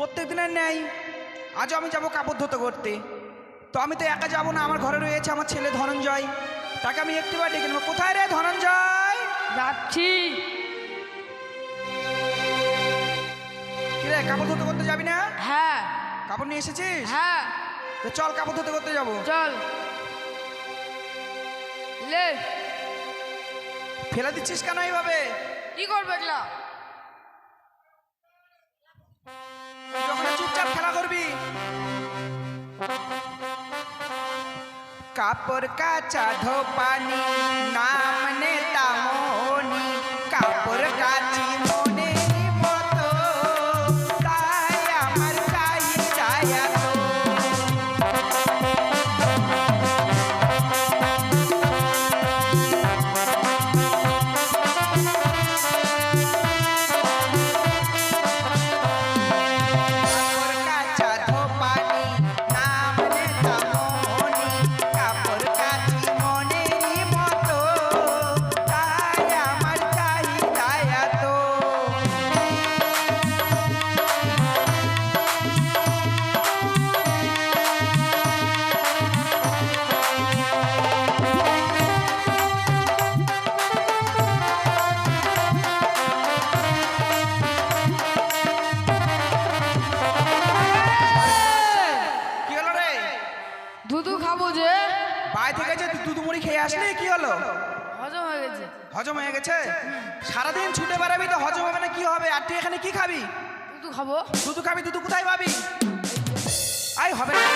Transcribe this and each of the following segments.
প্রত্যেক দিনের ন্যায় আজও আমি যাব কাপড় ধুতে করতে। তো আমি তো একা যাব না, আমার ঘরে রয়েছে আমার ছেলে ধনঞ্জয়, তাকে আমি একটিবার ডেকে নেবো। কোথায় রে ধনঞ্জয়? যাচ্ছি। কি রে, কাপড় ধুতে করতে যাবি না? হ্যাঁ। কাপড় নিয়ে এসেছিস? হ্যাঁ। তো চল কাপড় ধুতে করতে যাবো। চল। লে। ফেলে দিচ্ছিস কেন এইভাবে? কি করবে এগুলা? যখন চুপচাপ খেলা করবি। কাপড় কাচা ধোপানি নাম নেতা মোহনী, কাপড় কাচি মনের মতো, তাই আমার চাই চায়া তো। কাপড় কাচা ধোপানি নাম নেতা মোহনী, কাপড় কাচি মনের মতো, তাই আমার চাই চায়া তো। কি হলো রে? দুধু খাবো যে। বাড়ি থেকে যে দুধ মুড়ি খেয়ে আসলি, কি হলো? হজম হয়ে গেছে। হজম হয়ে গেছে? সারাদিন ছুটে বেড়াবি তো হজম হবে না, কি হবে? আর তুই এখানে কি খাবি? দুধু খাবো। দুধ খাবি? দুধ কোথায় পাবি? আই হবে না,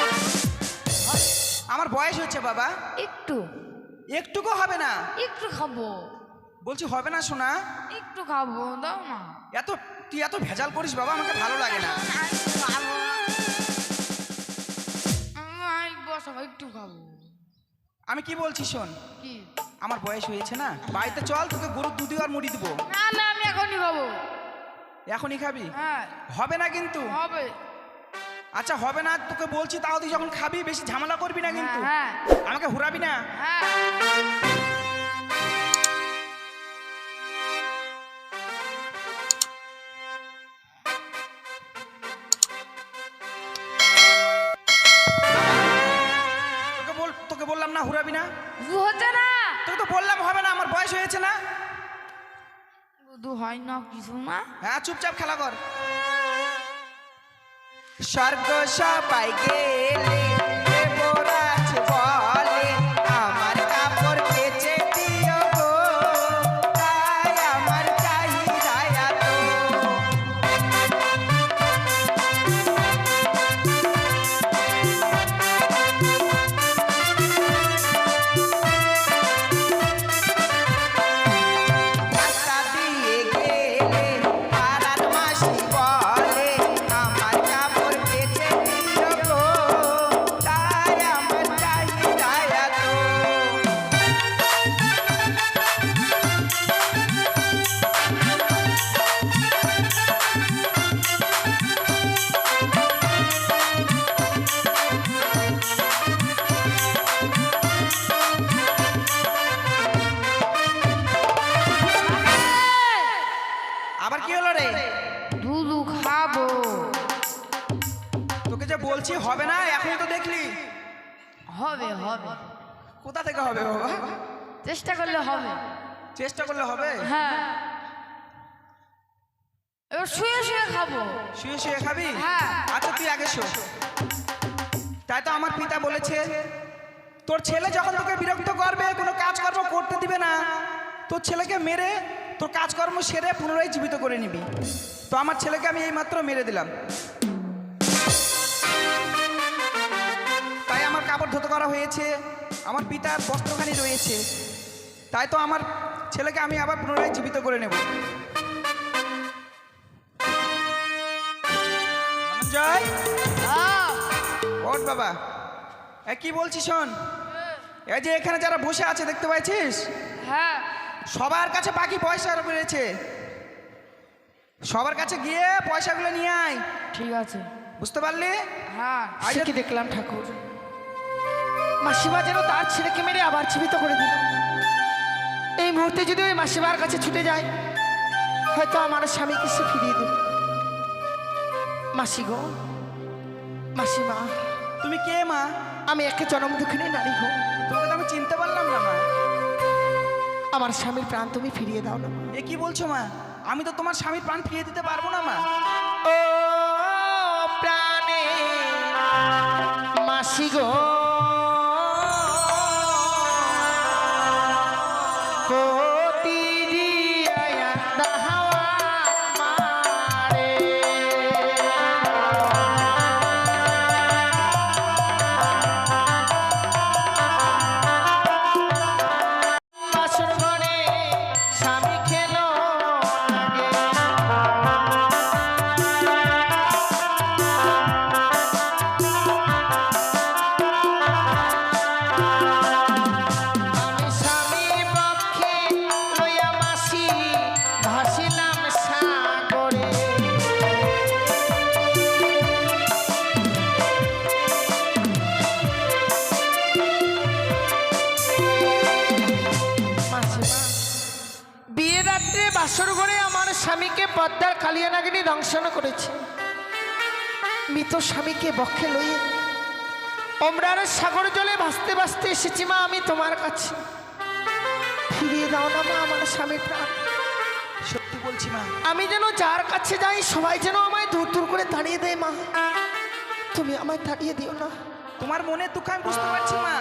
আমার বয়স হচ্ছে বাবা, একটু একটুকু হবে না। একটু খাবো। বলছি হবে না শোনা, একটু খাবো, দাও না। তুই এত ভেজাল করিস বাবা, আমাকে ভালো লাগে না। বসাবো, একটু খাবো। আমি কি বলছি শোন, কি? আমার বয়স হয়েছে না, বাড়িতে চল, তোকে গরুর দুধ আর মুড়ি দিব। না না, আমি এখনই খাবো। এখনই খাবি? হ্যাঁ। হবে না কিন্তু। হবে। আচ্ছা হবে না তোকে বলছি, তাও তুই যখন খাবি বেশি ঝামেলা করবি না কিন্তু, হ্যাঁ। আমাকে হুরাবি না। হ্যাঁ। তোকে বললাম না হুরাবি না। দুধু হচ্ছে না। তোকে তো বললাম হবে না, আমার বয়স হয়েছে না। দুধু হয় না কিছু না। হ্যাঁ চুপচাপ খেলা কর। স্বর্গ সবাই গেলে দেবরাজ বলে, আমার কাপড় কেচে দিও গো, তাই আমার চাহিদা এত। রাস্তা দিয়ে গেলে পাড়ার মাসি বলে, আমার কাপড় কেচে দিও গো, তাই আমার চাহিদা এত। আবার কি হলো রে? দুধু খাবো। তোকে যে বলছি হবে না, এখনই তো দেখলি। হবে হবে। কোথা থেকে হবে বাবা? চেষ্টা করলে হবে। চেষ্টা করলে হবে? হ্যাঁ। এবার শুয়ে শুয়ে খাবো। শুয়ে শুয়ে খাবি? হ্যাঁ। আচ্ছা তুই আগে শো। তাই তো আমার পিতা বলেছে, তোর ছেলে যখন তোকে বিরক্ত করবে, কোনো কাজকর্ম করতে দিবে না, তোর ছেলেকে মেরে তোর কাজকর্ম সেরে পুনরায় জীবিত করে নিবি। তো আমার ছেলেকে আমি এইমাত্র মেরে দিলাম। তাই আমার কাপড় ধুতে করা হয়েছে, আমার পিতার বস্ত্রখানি রয়েছে, তাই তো আমার ছেলেকে আমি আবার পুনরায় জীবিত করে নেব। জয় ওঠ বাবা। কি বলছিস শোন, এই যে এখানে যারা বসে আছে দেখতে পাচ্ছিস, হ্যাঁ। সবার কাছে বাকি পয়সা রয়েছে, সবার কাছে গিয়ে পয়সাগুলো নিয়ে আয়। ঠিক আছে। বুঝতে পারলি? হ্যাঁ। আজ কি দেখলাম ঠাকুর, মাসিমা যেন তার ছেলেকে মেরে আবার জীবিত করে দিল। এই মুহূর্তে যদি ওই মাসিমার কাছে ছুটে যায়, হয়তো আমার স্বামীকে সে ফিরিয়ে দেবে। মাসি গো, মাসিমা, তুমি কে মা? আমি একে জনম দুঃখিনী নারী গো। তোমাকে তো আমি চিনতে পারলাম না মা। আমার স্বামীর প্রাণ তুমি ফিরিয়ে দাও না মা। এ কি বলছো মা? আমি তো তোমার স্বামীর প্রাণ ফিরিয়ে দিতে পারবো না মা। ও প্রাণে মাসি গো, পতি দিয়া দাহাওয়া মারে। বাসর ঘরে স্বামী খেলো আগে, আমি স্বামী পক্ষে লইয়া মাসি ভাসিলাম সাগরে। মাসিমা, বিয়ে রাত্রে বাসর ঘরে আমার স্বামীকে পদ্মার কালিয়া নাগিনী দংশন করেছে। মৃত স্বামীকে বক্ষে লইয়ে অমরার সাগর জলে ভাসতে ভাসতে এসেছি মা আমি তোমার কাছে। ফিরিয়ে দাও না মা আমার স্বামীর প্রাণ। সত্যি বলছি মা। আমি যেন যার কাছে যাই সবাই যেন আমায় দূর দূর করে তাড়িয়ে দেয় মা, তুমি আমায় তাড়িয়ে দিও না। তোমার মনের দুঃখ আমি বুঝতে পারছি মা,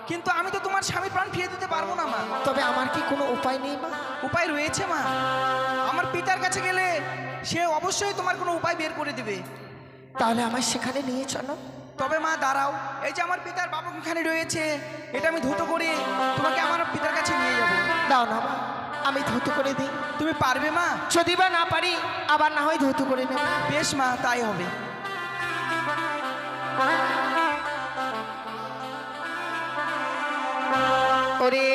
কিন্তু আমি তো তোমার স্বামী প্রাণ ফিরিয়ে দিতে পারবো না মা। তবে আমার কি কোনো উপায় নেই মা? উপায় রয়েছে মা। আমার পিতার কাছে গেলে সে অবশ্যই তোমার কোনো উপায় বের করে দিবে। তাহলে আমায় সেখানে নিয়ে চলো। তবে মা দাঁড়াও, এই যে আমার পিতার বাবু এখানে রয়েছে, এটা আমি ধুতো করে তোমাকে আমার পিতার কাছে নিয়ে যাবো। দাও না মা, আমি ধৌত করে দিই। তুমি পারবে মা? যদি বা না পারি আবার না হয় ধৌত করে নেব। বেশ মা, তাই হবে। ওরে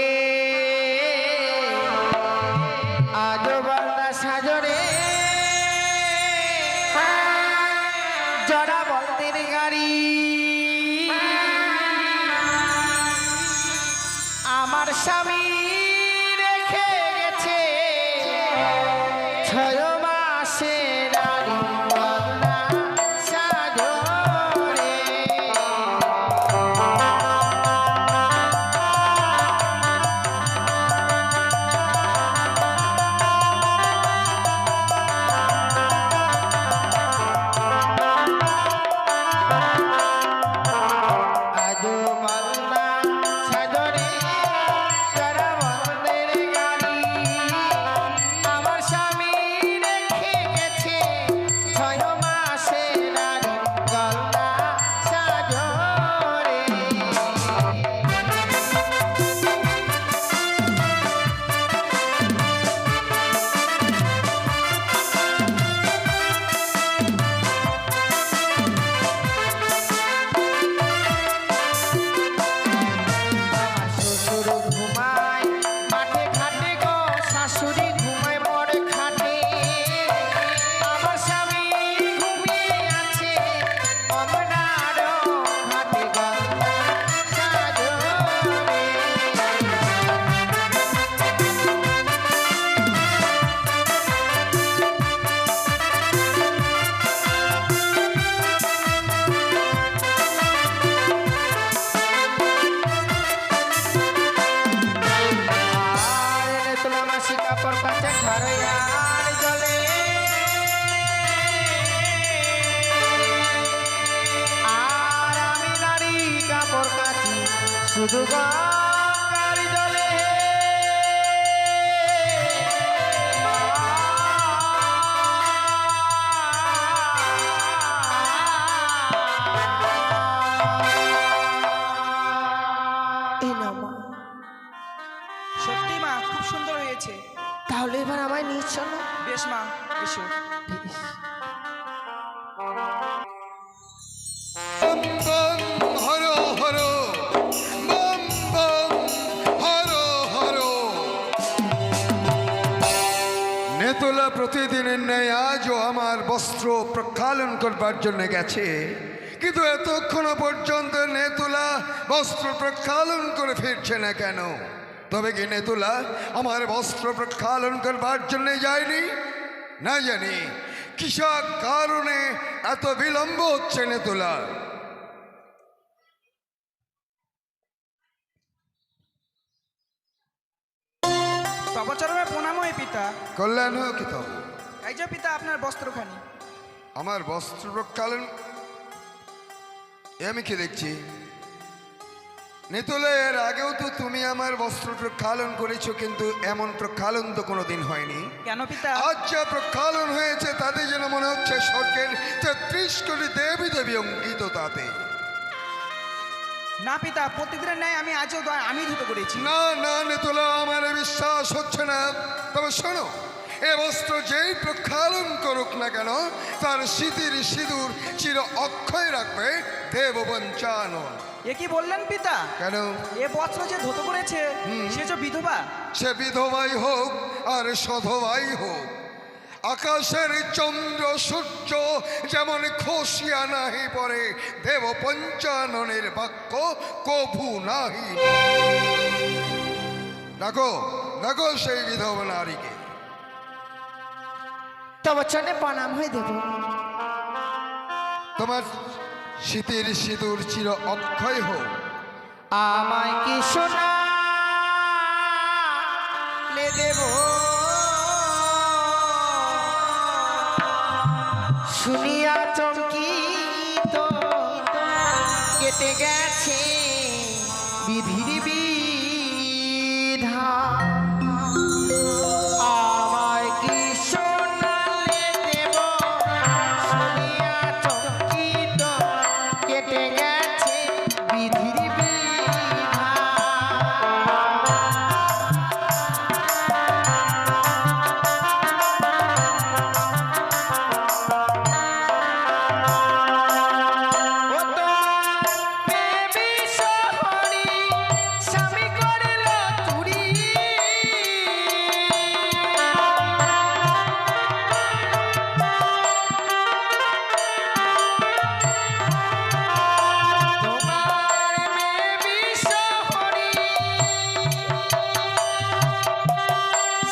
আজ বাংলা সাজরে জড়া বলদের গাড়ি, আমার স্বামী রেখে গেছে 6 মাসে নারী বাংলা সাজরে। আজো মালদা সাজরে জড়া বলদের গাড়ি, আমার স্বামী রেখে গেছে 6 মাসে নারী গলদা সাজরে। শ্বশুর ঘুমায় মাঠে ঘাটে গো, শাশুড়ি ঘুমায় বড় খাটে, আমার স্বামী ঘুমিয়ে আছে অমরার ঘাটে গলদা সাজরে। আর এনে তোলা মাসি কাপড় কাচে ঘরে আর জলে, আর আমি নারী কাপড় কাচি শুধু গঙ্গার জলে। এই নাও মা, সত্যি মা, খুব সুন্দর হয়েছে। তাহলে এবার আমায় নিয়ে চলো। বেশ মা, এসো। বেশ। Bomb bomb Har Har, bomb bomb Har Har. নেতলা প্রতিদিনের ন্যায় আজও আমার বস্ত্র প্রক্ষালন করবার জন্য গেছে, কিন্তু এতক্ষণ পর্যন্ত নেতুলা বস্ত্র প্রক্ষালন করে ফিরছে না কেন? তবে কি নেতুলা আমার বস্ত্র প্রক্ষালন করবার জন্য যায়নি? না জানি, কিসের কারণে এত বিলম্ব হচ্ছে নেতুলা? তপচরণে প্রণাম হয় পিতা। কল্যাণ হোক তব। এই যে পিতা আপনার বস্ত্রখানি। আমার বস্ত্র প্রক্ষালন এ আমি কি দেখছি? নেতুলা, এর আগেও তো তুমি আমার বস্ত্র প্রক্ষালন করেছো, কিন্তু এমন প্রক্ষালন তো কোনোদিন হয়নি। কেন পিতা? আজ যা প্রক্ষালন হয়েছে তাতে যেন মনে হচ্ছে স্বর্গের 33 কোটি দেবী দেবী অঙ্কিত তাতে। না পিতা, প্রতিদিনের ন্যায় আমি আজও আমি ধুত করেছি। না না নেতুলা, আমার এ বিশ্বাস হচ্ছে না। তবে শোনো, এ বস্ত্র যেই প্রক্ষালন করুক না কেন, তার স্মৃতির সিঁদুর চির অক্ষয় রাখবে দেববঞ্চানন। এ কি বললেন পিতা? কেন? এ বস্ত্র যে ধুত করেছে সে যে বিধবা। সে বিধবাই হোক আর সধবাই হোক, আকাশের চন্দ্র সূর্য যেমন খসিয়া নাহি পরে, দেব পঞ্চাননের বাক্য কভু নাহি। ডাকো ডাকো সেই বিধবা নারীকে। তব চরণে প্রণাম হয়ে দেব। তোমার শীতের সিঁদুর চির অক্ষয় হোক। আমায় কি শোনা দেব, শুনিয়া চমকিত কেটে গেছে বিধির বিধান। আমায় কি শোনালে দেব, শুনিয়া চমকিত কেটে গেছে বিধির বিধান। ও তো বেবি শহরি স্বামী করিল চুরি, তোমার বেবি শহরি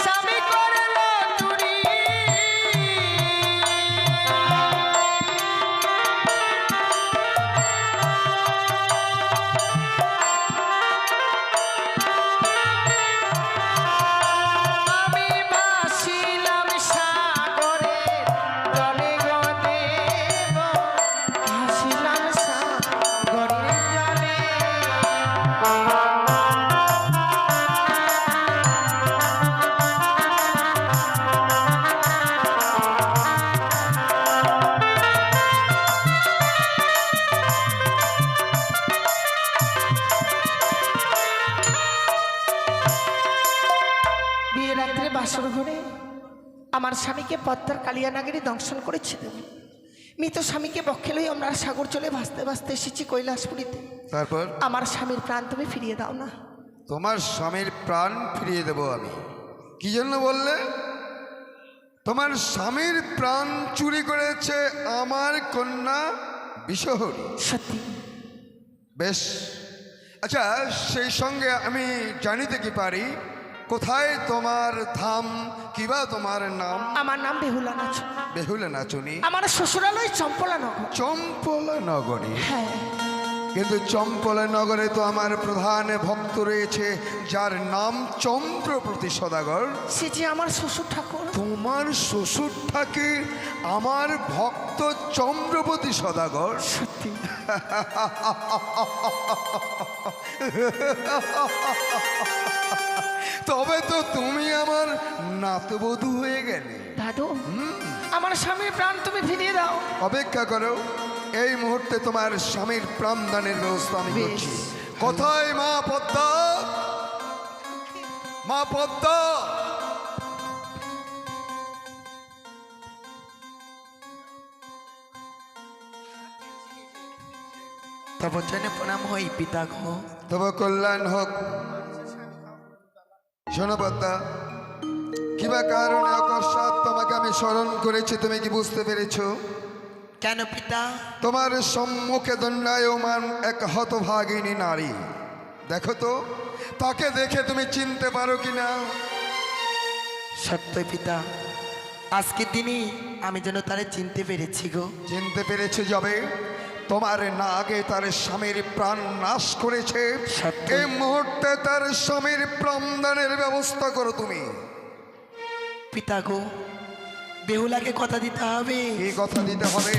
স্বামী করিল চুরি। আমি ভাসিলাম সাগরের জলে গো দেব, ভাসিলাম সাগরের জলে। বিয়ে রাত্রে বাসর ঘরে আমার স্বামীকে পদ্মার কালিয়ানাগিরি দংশন করেছিলেন। মৃত স্বামীকে বক্ষে লই আমরা সাগর চলে ভাসতে ভাসতে এসেছি কৈলাসপুরীতে। তারপর আমার স্বামীর প্রাণ তুমি ফিরিয়ে দাও না। তোমার স্বামীর প্রাণ ফিরিয়ে দেব আমি। কি জন্য বললে? তোমার স্বামীর প্রাণ চুরি করেছে আমার কন্যা বিষহরী। সত্যি? বেশ, আচ্ছা, সেই সঙ্গে আমি জানিতে কি পারি কোথায় তোমার ধাম, কিবা তোমার নাম? আমার নাম বেহুলা নাচ। বেহুলা নাচুনি? আমার শ্বশুরালয় চম্পলা নগর। চম্পলা নগরী? হ্যাঁ। কিন্তু চম্পলা নগরে তো আমার প্রধান ভক্ত রয়েছে যার নাম চন্দ্রপ্রতি সদাগর। সে যে আমার শ্বশুর ঠাকুর। তোমার শ্বশুর থাকে আমার ভক্ত চন্দ্রপতি সদাগর? সত্যি? তবে তো তুমি আমার নাতবধূ হয়ে গেলে। দাদু, আমার স্বামীর প্রাণ তুমি ফিরিয়ে দাও। অপেক্ষা করো, এই মুহূর্তে তোমার স্বামীর প্রাণদানের ব্যবস্থা আমি বেশ। করছি। কোথায় মা পদ্মা? মা পদ্মা! তব চরণে প্রণাম হই পিতা ঘ। তবে কল্যাণ হোক। শোনো পদ্মা, কিবা কারণে অকস্মাৎ তোমাকে আমি স্মরণ করেছি, তুমি কি বুঝতে পেরেছো? কেন পিতা? তোমার সম্মুখে দণ্ডায়মান এক হতভাগিনী নারী, দেখো তো তাকে দেখে তুমি চিনতে পারো কিনা? সত্যই পিতা, আজকে তিনি আমি যেন তারে চিনতে পেরেছি গো। চিনতে পেরেছে যাবে তোমার না আগে তার স্বামীর প্রাণ নাশ করেছে। সত্য। এই মুহূর্তে তার স্বামীর প্রাণদানের ব্যবস্থা করো তুমি। পিতা গো, বেহুলাকে কথা দিতে হবে। কি কথা দিতে হবে?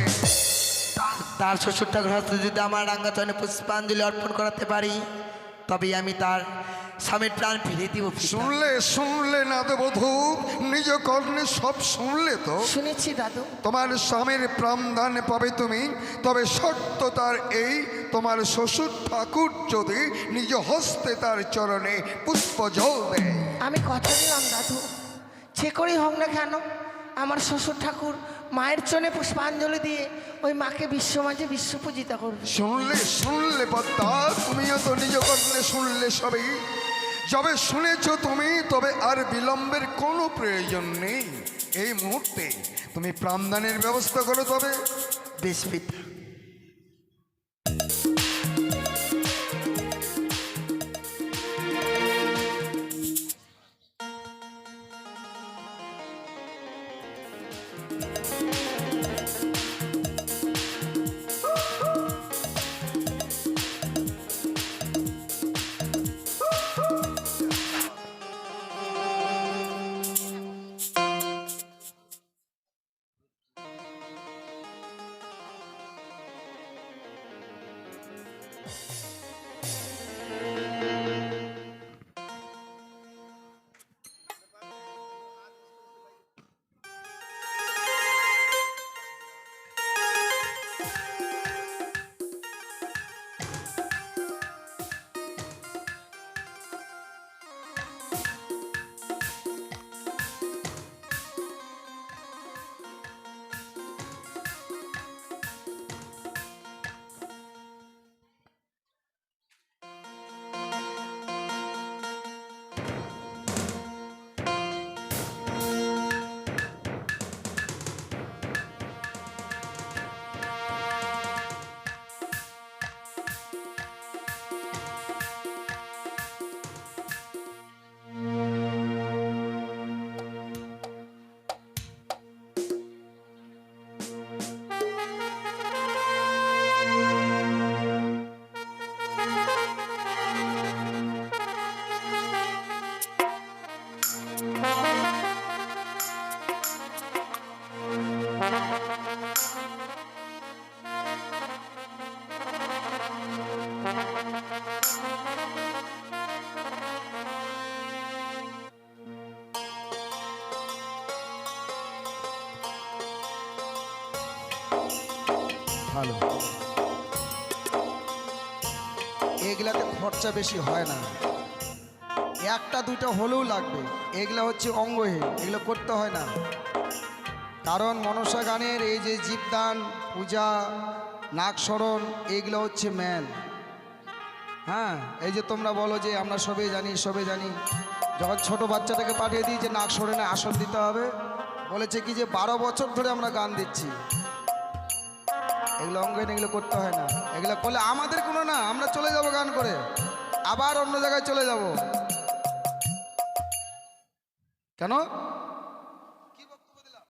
তার শ্বশুর ঠাকুর হাতে যদি আমার রাঙ্গাচরণে পুষ্পাঞ্জলি অর্পণ করাতে পারি, তবে আমি তার স্বামীর প্রাণ ফিরিয়ে দিব। পিতা। শুনলে না তো বধূ, নিজ কর্ণে সব শুনলে তো। শুনেছি দাদু। তোমার স্বামীর প্রাণদান পাবে তুমি, তবে শর্ত তার এই, তোমার শ্বশুর ঠাকুর যদি নিজ হস্তে তার চরণে পুষ্প জল দেয়। আমি কথা দিলাম দাদু, যে করেই হোক না কেন আমার শ্বশুর ঠাকুর মায়ের চরণে পুষ্পাঞ্জলি দিয়ে ওই মাকে বিশ্ব মাঝে বিশ্ব পূজিতা করবে। শুনলে পদ্মা, তুমিও তো নিজ কর্ণে শুনলে সবই। যবে শুনেছ তুমি, তবে আর বিলম্বের কোনো প্রয়োজন নেই। এই মুহূর্তে তুমি প্রাণদানের ব্যবস্থা করো। তবে বেশ পিতা। ভালো, এগুলাতে খরচা বেশি হয় না, একটা দুটো হলেও লাগবে। এগুলা হচ্ছে অঙ্গহীন, এগুলো করতে হয় না। কারণ মনসা গানের এই যে জীবদান, পূজা, নাগস্মরণ, এগুলো হচ্ছে মেন। হ্যাঁ, এই যে তোমরা বলো যে আমরা সবাই জানি, যখন ছোট বাচ্চাটাকে পাঠিয়ে দিই যে নাগস্মরণে আসন দিতে হবে, বলেছে কি যে 12 বছর ধরে আমরা গান দিচ্ছি। এগুলো অঙ্গহীন, এগুলো করতে হয় না। এগুলো করলে আমাদের কোনো না, আমরা চলে যাব গান করে, আবার অন্য জায়গায় চলে যাব। কেন?